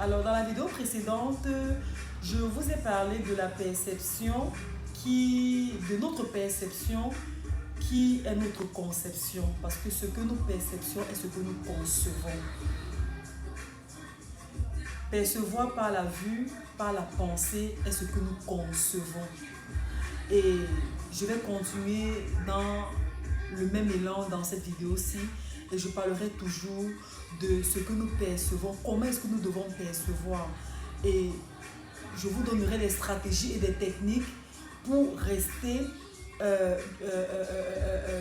Alors, dans la vidéo précédente, je vous ai parlé de la perception de notre perception qui est notre conception. Parce que ce que nous perceptions est ce que nous concevons. Percevoir par la vue, par la pensée est ce que nous concevons. Et je vais continuer dans le même élan dans cette vidéo-ci. Et je parlerai toujours de ce que nous percevons, comment est-ce que nous devons percevoir. Et je vous donnerai des stratégies et des techniques pour rester,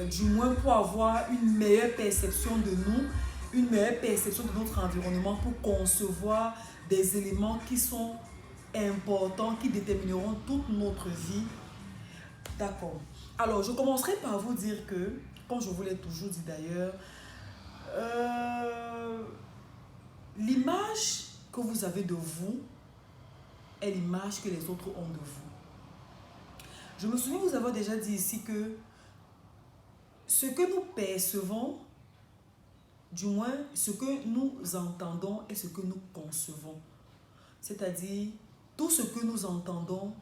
du moins pour avoir une meilleure perception de nous, une meilleure perception de notre environnement, pour concevoir des éléments qui sont importants, qui détermineront toute notre vie. D'accord. Alors, je commencerai par vous dire que, comme je vous l'ai toujours dit d'ailleurs, l'image que vous avez de vous est l'image que les autres ont de vous. Je me souviens vous avoir déjà dit ici que ce que nous percevons, du moins ce que nous entendons est ce que nous concevons. C'est-à-dire, tout ce que nous entendons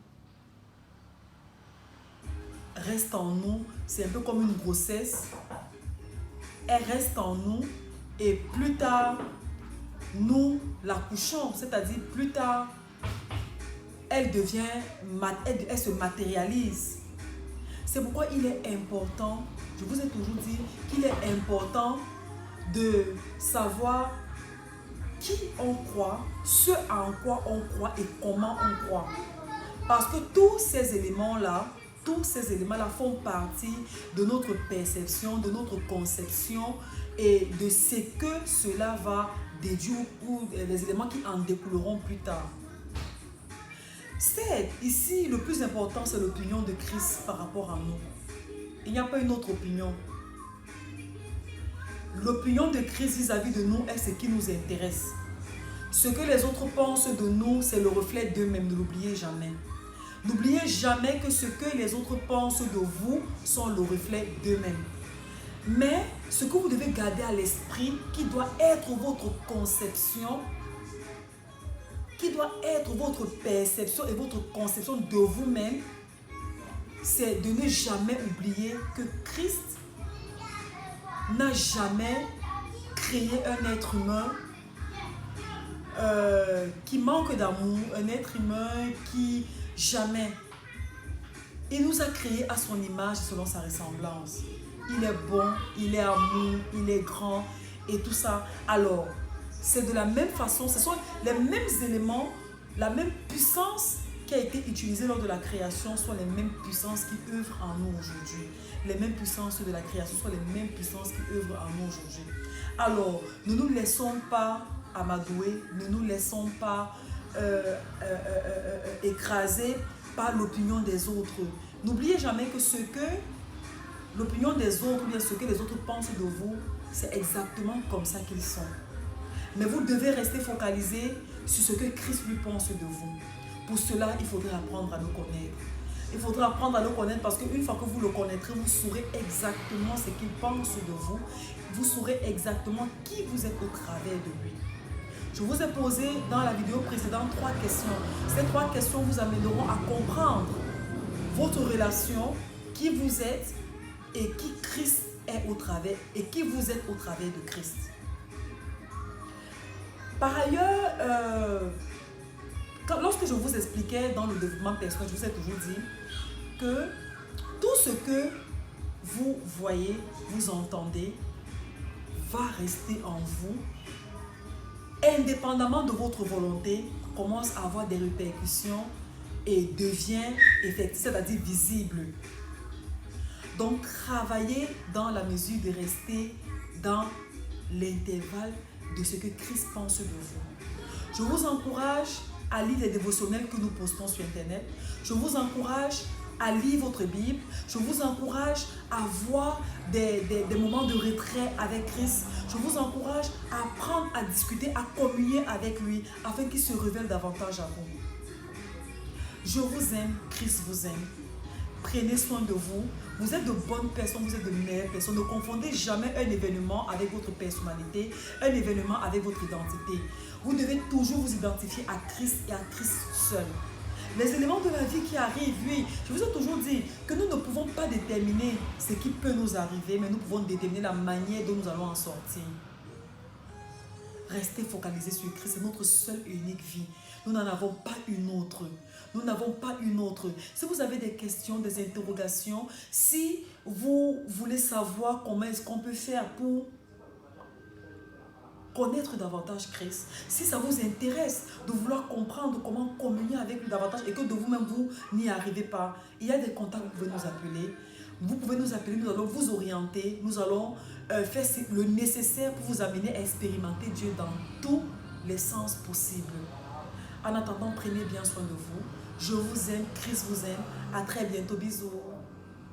reste en nous. C'est un peu comme une grossesse. Elle reste en nous et plus tard, nous l'accouchons. C'est-à-dire, plus tard, elle se matérialise. C'est pourquoi il est important, je vous ai toujours dit qu'il est important de savoir qui on croit, ce en quoi on croit et comment on croit. Parce que tous ces éléments-là font partie de notre perception, de notre conception et de ce que cela va déduire ou les éléments qui en découleront plus tard. C'est ici le plus important, c'est l'opinion de Christ par rapport à nous. Il n'y a pas une autre opinion. L'opinion de Christ vis-à-vis de nous est ce qui nous intéresse. Ce que les autres pensent de nous, c'est le reflet d'eux-mêmes. Ne l'oubliez jamais. N'oubliez jamais que ce que les autres pensent de vous sont le reflet d'eux-mêmes. Mais ce que vous devez garder à l'esprit, qui doit être votre conception, qui doit être votre perception et votre conception de vous-même, c'est de ne jamais oublier que Christ n'a jamais créé un être humain qui manque d'amour, un être humain qui jamais. Il nous a créés à son image selon sa ressemblance. Il est bon, il est amour, il est grand et tout ça. Alors, c'est de la même façon, ce sont les mêmes éléments, la même puissance qui a été utilisée lors de la création sont les mêmes puissances qui œuvrent en nous aujourd'hui. Les mêmes puissances de la création sont les mêmes puissances qui œuvrent en nous aujourd'hui. Alors, ne nous laissons pas amadouer, ne nous laissons pas écraser par l'opinion des autres. N'oubliez jamais que ce que l'opinion des autres, ou bien ce que les autres pensent de vous, c'est exactement comme ça qu'ils sont. Mais vous devez rester focalisé sur ce que Christ lui pense de vous. Pour cela, il faudrait apprendre à le connaître. Il faudra apprendre à le connaître parce qu'une fois que vous le connaîtrez, vous saurez exactement ce qu'il pense de vous. Vous saurez exactement qui vous êtes au travers de lui. Je vous ai posé dans la vidéo précédente 3 questions. Ces 3 questions vous amèneront à comprendre votre relation, qui vous êtes et qui Christ est au travers et qui vous êtes au travers de Christ. Par ailleurs, lorsque je vous expliquais dans le développement personnel, je vous ai toujours dit que tout ce que vous voyez, vous entendez, va rester en vous, indépendamment de votre volonté, commence à avoir des répercussions et devient effectif, c'est-à-dire visible. Donc, travaillez dans la mesure de rester dans l'intervalle de ce que Christ pense de vous. Je vous encourage à lire les dévotionnels que nous postons sur Internet. Je vous encourage à lire votre Bible. Je vous encourage à avoir des moments de retrait avec Christ. Je vous encourage à apprendre à discuter, à communier avec lui afin qu'il se révèle davantage à vous. Je vous aime, Christ vous aime. Prenez soin de vous. Vous êtes de bonnes personnes, vous êtes de meilleures personnes. Ne confondez jamais un événement avec votre personnalité, un événement avec votre identité. Vous devez toujours vous identifier à Christ et à Christ seul. Les éléments de la vie qui arrivent, oui, je vous ai toujours dit que nous ne pouvons pas déterminer ce qui peut nous arriver, mais nous pouvons déterminer la manière dont nous allons en sortir. Restez focalisés sur Christ, c'est notre seule et unique vie. Nous n'en avons pas une autre. Nous n'avons pas une autre. Si vous avez des questions, des interrogations, si vous voulez savoir comment est-ce qu'on peut faire pour connaître davantage Christ, si ça vous intéresse de vouloir comprendre comment communier avec lui davantage et que de vous-même vous n'y arrivez pas, il y a des contacts, vous pouvez nous appeler. Vous pouvez nous appeler, nous allons vous orienter, nous allons faire le nécessaire pour vous amener à expérimenter Dieu dans tous les sens possibles. En attendant, prenez bien soin de vous. Je vous aime, Christ vous aime. À très bientôt, bisous.